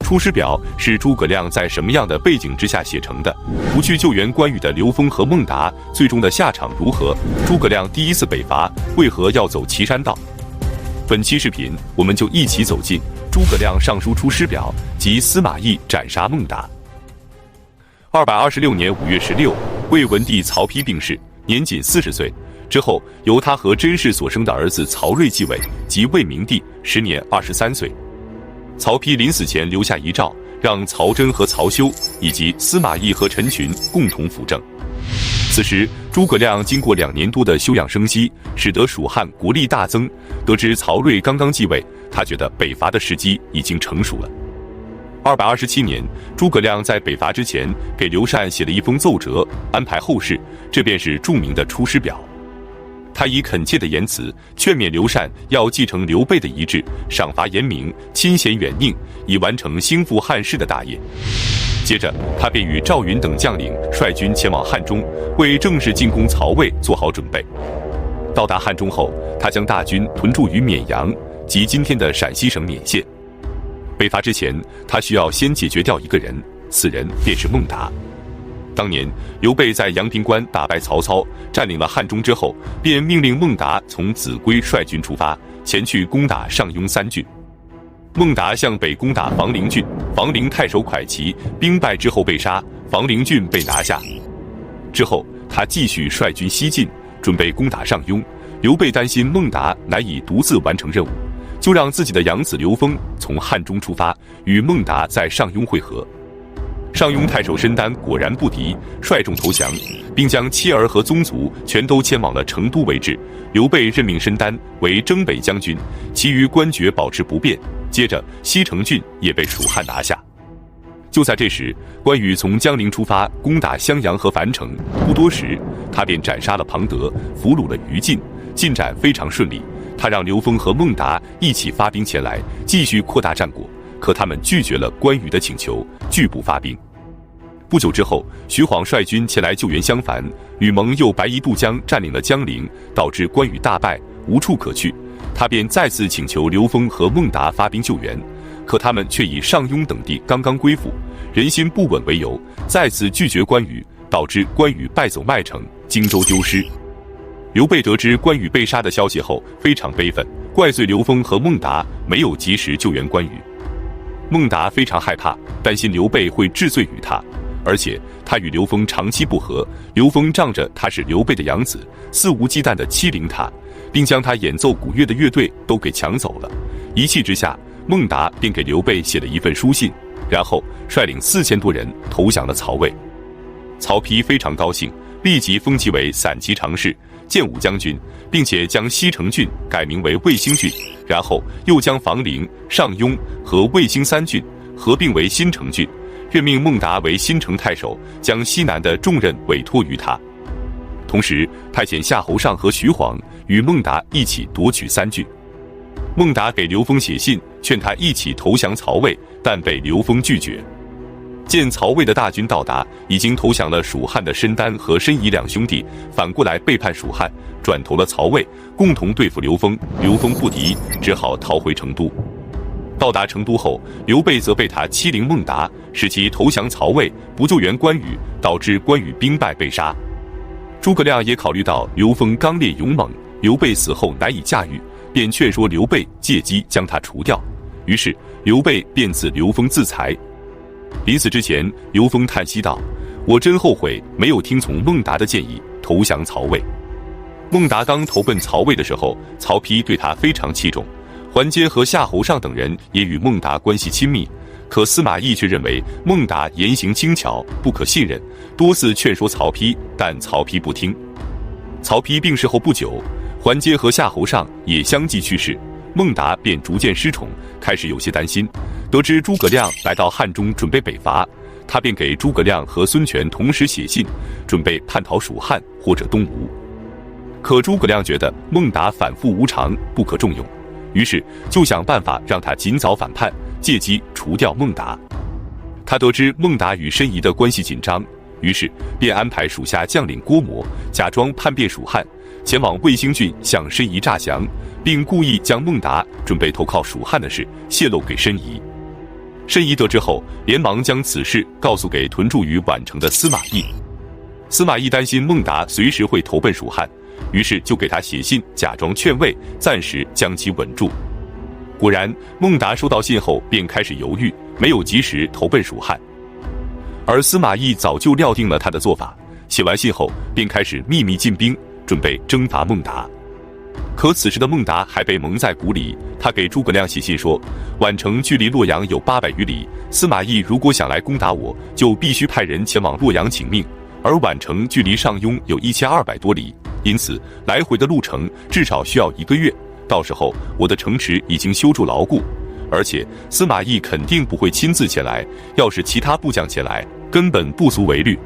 出师表》是诸葛亮在什么样的背景之下写成的？不去救援关羽的刘封和孟达，最终的下场如何？诸葛亮第一次北伐为何要走岐山道？本期视频，我们就一起走进诸葛亮上书出师表及司马懿斩杀孟达。226年5月16，魏文帝曹丕病逝，年仅40岁。之后，由他和甄氏所生的儿子曹睿继位，即魏明帝，时年23岁。曹丕临死前留下遗诏，让曹真和曹休以及司马懿和陈群共同辅政。此时，诸葛亮经过2年多的休养生息，使得蜀汉国力大增。得知曹睿刚刚继位，他觉得北伐的时机已经成熟了。227年，诸葛亮在北伐之前给刘禅写了一封奏折，安排后事，这便是著名的《出师表》。他以恳切的言辞劝勉刘禅要继承刘备的遗志，赏罚严明，亲贤远佞，以完成兴复汉室的大业。接着，他便与赵云等将领率军前往汉中，为正式进攻曹魏做好准备。到达汉中后，他将大军屯驻于沔阳，即今天的陕西省沔县。北伐之前，他需要先解决掉一个人，此人便是孟达。当年刘备在阳平关打败曹操，占领了汉中之后，便命令孟达从秭归率军出发，前去攻打上庸3郡。孟达向北攻打房陵郡，房陵太守蒯齐兵败之后被杀，房陵郡被拿下。之后他继续率军西进，准备攻打上庸。刘备担心孟达难以独自完成任务，就让自己的养子刘封从汉中出发，与孟达在上庸会合。上庸太守申丹果然不敌，率众投降，并将妻儿和宗族全都迁往了成都为治。刘备任命申丹为征北将军，其余官爵保持不变。接着，西城郡也被蜀汉拿下。就在这时，关羽从江陵出发，攻打襄阳和樊城。不多时，他便斩杀了庞德，俘虏了于禁，进展非常顺利。他让刘封和孟达一起发兵前来，继续扩大战果。可他们拒绝了关羽的请求，拒不发兵。不久之后，徐晃率军前来救援襄樊，吕蒙又白衣渡江占领了江陵，导致关羽大败，无处可去。他便再次请求刘封和孟达发兵救援，可他们却以上庸等地刚刚归附，人心不稳为由，再次拒绝关羽，导致关羽败走麦城，荆州丢失。刘备得知关羽被杀的消息后，非常悲愤，怪罪刘封和孟达没有及时救援关羽。孟达非常害怕，担心刘备会治罪于他，而且他与刘封长期不和，刘封仗着他是刘备的养子，肆无忌惮地欺凌他，并将他演奏古乐的乐队都给抢走了。一气之下，孟达便给刘备写了一份书信，然后率领4000多人投降了曹魏。曹丕非常高兴，立即封其为散骑常侍、建武将军，并且将西城郡改名为卫兴郡，然后又将房陵、上庸和卫兴3郡合并为新城郡，任命孟达为新城太守，将西南的重任委托于他。同时派遣夏侯尚和徐晃与孟达一起夺取3郡。孟达给刘封写信，劝他一起投降曹魏，但被刘封拒绝。见曹魏的大军到达，已经投降了蜀汉的申丹和申仪2兄弟，反过来背叛蜀汉，转投了曹魏，共同对付刘封。刘封不敌，只好逃回成都。到达成都后，刘备责备他欺凌孟达，使其投降曹魏，不救援关羽，导致关羽兵败被杀。诸葛亮也考虑到刘封刚烈勇猛，刘备死后难以驾驭，便劝说刘备借机将他除掉。于是刘备便赐刘封自裁。临死之前，刘封叹息道：“我真后悔没有听从孟达的建议，投降曹魏。”孟达刚投奔曹魏的时候，曹丕对他非常器重，桓阶和夏侯尚等人也与孟达关系亲密。可司马懿却认为孟达言行轻巧，不可信任，多次劝说曹丕，但曹丕不听。曹丕病逝后不久，桓阶和夏侯尚也相继去世，孟达便逐渐失宠，开始有些担心。得知诸葛亮来到汉中准备北伐，他便给诸葛亮和孙权同时写信，准备叛逃蜀汉或者东吴。可诸葛亮觉得孟达反复无常，不可重用，于是就想办法让他尽早反叛，借机除掉孟达。他得知孟达与申仪的关系紧张，于是便安排属下将领郭摩假装叛变蜀汉，前往卫兴郡向申仪诈降，并故意将孟达准备投靠蜀汉的事泄露给申仪。申仪得知后，连忙将此事告诉给屯驻于宛城的司马懿。司马懿担心孟达随时会投奔蜀汉，于是就给他写信，假装劝慰，暂时将其稳住。果然，孟达收到信后便开始犹豫，没有及时投奔蜀汉。而司马懿早就料定了他的做法，写完信后便开始秘密进兵，准备征伐孟达。可此时的孟达还被蒙在鼓里，他给诸葛亮写信说，宛城距离洛阳有800余里，司马懿如果想来攻打我，就必须派人前往洛阳请命，而宛城距离上庸有1200多里，因此来回的路程至少需要1个月，到时候我的城池已经修筑牢固，而且司马懿肯定不会亲自前来，要是其他部将前来，根本不足为虑。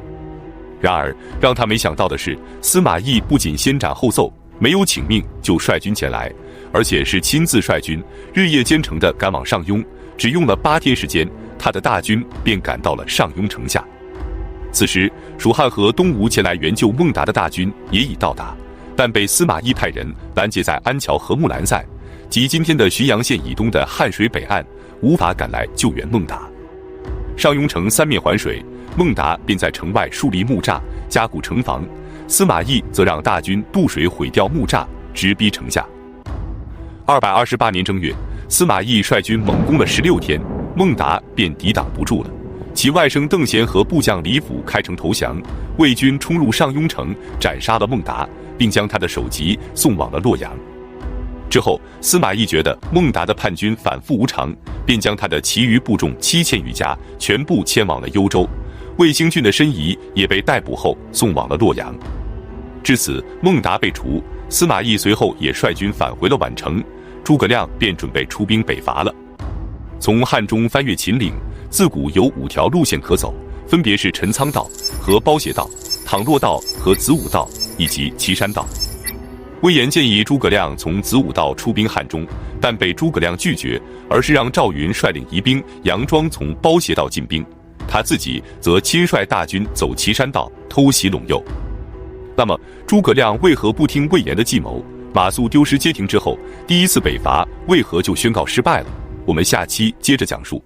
然而让他没想到的是，司马懿不仅先斩后奏，没有请命就率军前来，而且是亲自率军，日夜兼程地赶往上庸，只用了8天时间，他的大军便赶到了上庸城下。此时蜀汉和东吴前来援救孟达的大军也已到达，但被司马懿派人拦截在安桥和木兰塞，即今天的浔阳县以东的汉水北岸，无法赶来救援孟达。上庸城3面环水，孟达便在城外树立木栅，加固城防，司马懿则让大军渡水毁掉木栅，直逼城下。228年正月，司马懿率军猛攻了16天，孟达便抵挡不住了。其外甥邓贤和部将李辅开城投降，魏军冲入上庸城，斩杀了孟达，并将他的首级送往了洛阳。之后，司马懿觉得孟达的叛军反复无常，便将他的其余部众7000余家全部迁往了幽州。魏兴郡的申仪也被逮捕后送往了洛阳。至此，孟达被除，司马懿随后也率军返回了宛城，诸葛亮便准备出兵北伐了。从汉中翻越秦岭，自古有5条路线可走，分别是陈仓道和包斜道、倘洛道和子午道以及岐山道。魏延建议诸葛亮从子午道出兵汉中，但被诸葛亮拒绝，而是让赵云率领疑兵杨庄从包斜道进兵，他自己则亲率大军走岐山道偷袭陇右。那么诸葛亮为何不听魏延的计谋？马谡丢失街亭之后，第1次北伐为何就宣告失败了？我们下期接着讲述。